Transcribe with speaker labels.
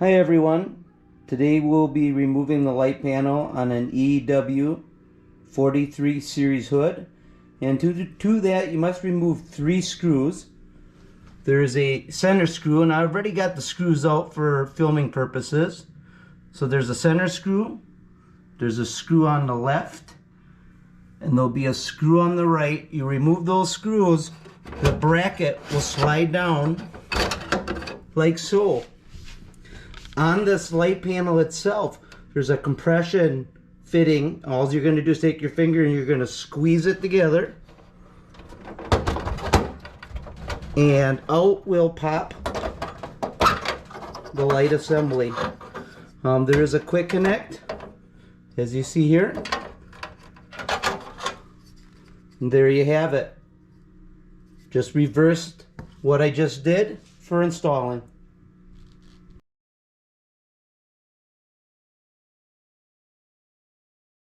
Speaker 1: Hi everyone, today we'll be removing the light panel on an EW43 series hood, and to do that you must remove 3 screws. There's a center screw, and I've already got the screws out for filming purposes. So there's a center screw, there's a screw on the left, and there'll be a screw on the right. You remove those screws, the bracket will slide down like so. On this light panel itself, there's a compression fitting. All you're going to do is take your finger and you're going to squeeze it together, and out will pop the light assembly. There is a quick connect, as you see here. And there you have it. Just reversed what I just did for installing.